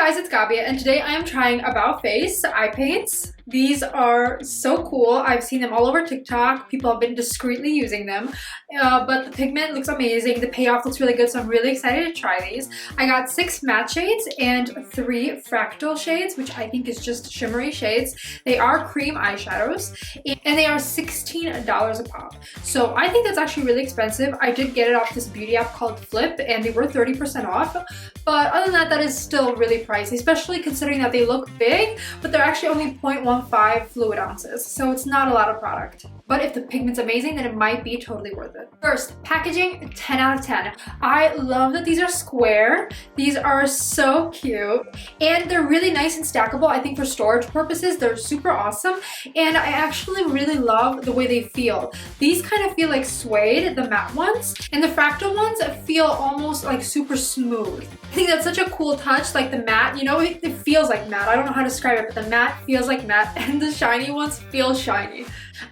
guys, it's Gabia, and today I am trying About Face eye paints. These are so cool. I've seen them all over TikTok. People have been discreetly using them, but the pigment looks amazing. The payoff looks really good, so I'm really excited to try these. I got 6 matte shades and 3 fractal shades, which I think is just shimmery shades. They are cream eyeshadows, and they are $16 a pop. So I think that's actually really expensive. I did get it off this beauty app called Flip, and they were 30% off. But other than that, that is still really pricey, especially considering that they look big, but they're actually only 0.15 fluid ounces, so it's not a lot of product. But if the pigment's amazing, then it might be totally worth it. First, packaging, 10 out of 10. I love that these are square. These are so cute, and they're really nice and stackable. I think for storage purposes, they're super awesome, and I actually really love the way they feel. These kind of feel like suede, the matte ones, and the fractal ones feel almost like super smooth. I think that's such a cool touch, like the matte, you know, it feels like matte. I don't know how to describe it, but the matte feels like matte, and the shiny ones feel shiny.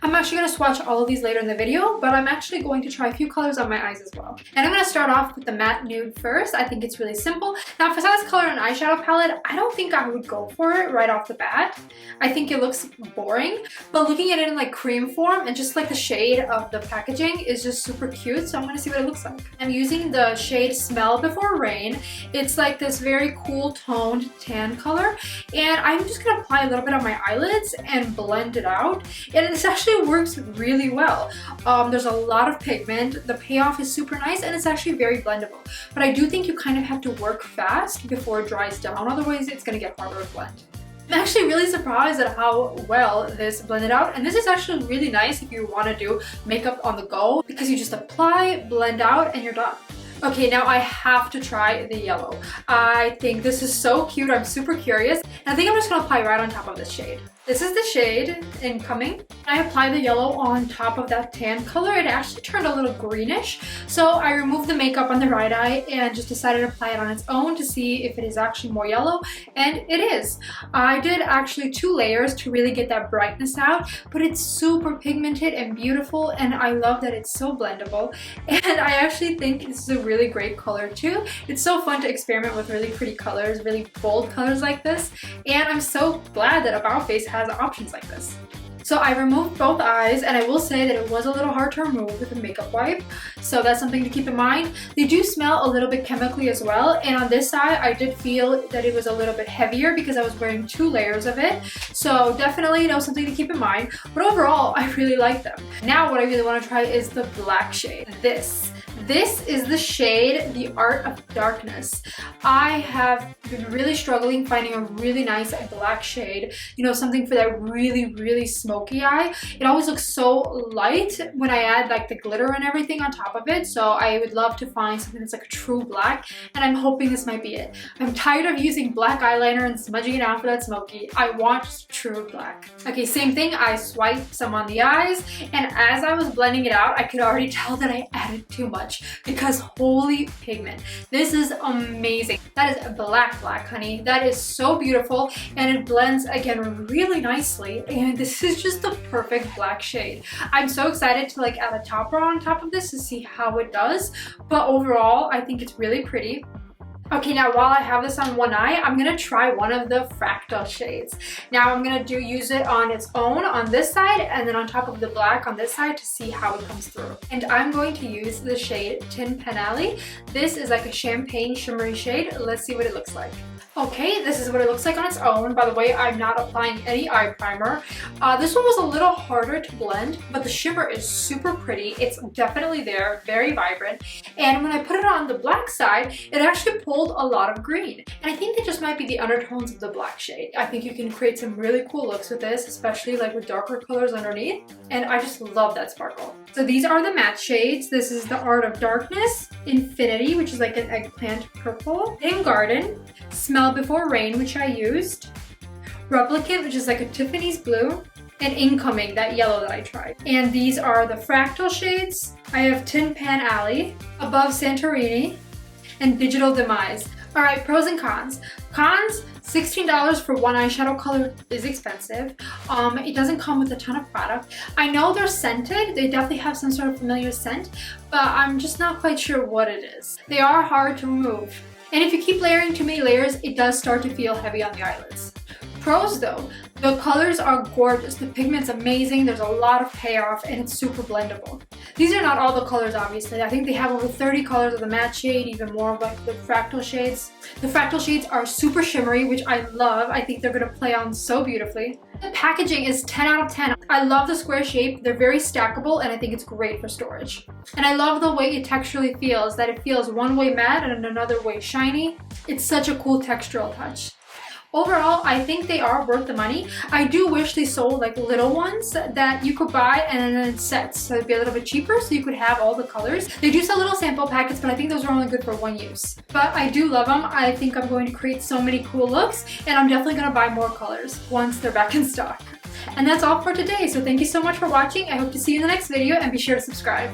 I'm actually going to swatch all of these later in the video, but I'm actually going to try a few colors on my eyes as well. And I'm going to start off with the matte nude first. I think it's really simple. Now, if I saw this color in an eyeshadow palette, I don't think I would go for it right off the bat. I think it looks boring, but looking at it in like cream form and just like the shade of the packaging is just super cute, so I'm going to see what it looks like. I'm using the shade Smell Before Rain. It's like this very cool toned tan color, and I'm just going to apply a little bit on my eyelids and blend it out, and this actually works really well. There's a lot of pigment, the payoff is super nice, and it's actually very blendable. But I do think you kind of have to work fast before it dries down, otherwise it's going to get harder to blend. I'm actually really surprised at how well this blended out, and this is actually really nice if you want to do makeup on the go, because you just apply, blend out, and you're done. Okay, now I have to try the yellow. I think this is so cute. I'm super curious. And I think I'm just going to apply right on top of this shade. This is the shade Incoming. I applied the yellow on top of that tan color. It actually turned a little greenish. So I removed the makeup on the right eye and just decided to apply it on its own to see if it is actually more yellow. And it is. I did actually 2 layers to really get that brightness out, but it's super pigmented and beautiful, and I love that it's so blendable. And I actually think this is a really great color too. It's so fun to experiment with really pretty colors, really bold colors like this, and I'm so glad that About Face has options like this. So I removed both eyes, and I will say that it was a little hard to remove with a makeup wipe, so that's something to keep in mind. They do smell a little bit chemically as well, and on this side I did feel that it was a little bit heavier because I was wearing 2 layers of it, so definitely, you know, something to keep in mind. But overall, I really like them. Now what I really want to try is the black shade. This is the shade The Art of Darkness. I have been really struggling finding a really nice black shade, you know, something for that really, really smoky eye. It always looks so light when I add like the glitter and everything on top of it, so I would love to find something that's like a true black, and I'm hoping this might be it. I'm tired of using black eyeliner and smudging it out for that smoky. I want true black. Okay, same thing. I swiped some on the eyes, and as I was blending it out, I could already tell that I added too much, because holy pigment, this is amazing. That is black, honey. That is so beautiful, and it blends again really nicely, and this is just the perfect black shade. I'm so excited to like add a topper on top of this to see how it does, but overall I think it's really pretty. Okay, now while I have this on one eye, I'm going to try one of the fractal shades. Now I'm going to use it on its own on this side, and then on top of the black on this side to see how it comes through. And I'm going to use the shade Tin Pan Alley. This is like a champagne shimmery shade. Let's see what it looks like. Okay, this is what it looks like on its own. By the way, I'm not applying any eye primer. This one was a little harder to blend, but the shimmer is super pretty. It's definitely there, very vibrant. And when I put it on the black side, it actually pulled a lot of green. And I think that just might be the undertones of the black shade. I think you can create some really cool looks with this, especially like with darker colors underneath. And I just love that sparkle. So these are the matte shades. This is The Art of Darkness, Infinity, which is like an eggplant purple, In Garden, Smell Before Rain, which I used, Replicant, which is like a Tiffany's blue, and Incoming, that yellow that I tried. And these are the fractal shades. I have Tin Pan Alley, Above Santorini, and Digital Demise. Alright, pros and cons. Cons, $16 for one eyeshadow color is expensive. It doesn't come with a ton of product. I know they're scented. They definitely have some sort of familiar scent, but I'm just not quite sure what it is. They are hard to remove. And if you keep layering too many layers, it does start to feel heavy on the eyelids. Pros though, the colors are gorgeous, the pigment's amazing, there's a lot of payoff, and it's super blendable. These are not all the colors obviously, I think they have over 30 colors of the matte shade, even more of like the fractal shades. The fractal shades are super shimmery, which I love. I think they're going to play on so beautifully. The packaging is 10 out of 10. I love the square shape, they're very stackable, and I think it's great for storage. And I love the way it texturally feels, that it feels one way matte and another way shiny. It's such a cool textural touch. Overall, I think they are worth the money. I do wish they sold like little ones that you could buy and then in sets, so it'd be a little bit cheaper so you could have all the colors. They do sell little sample packets, but I think those are only good for one use. But I do love them. I think I'm going to create so many cool looks, and I'm definitely going to buy more colors once they're back in stock. And that's all for today, so thank you so much for watching. I hope to see you in the next video, and be sure to subscribe.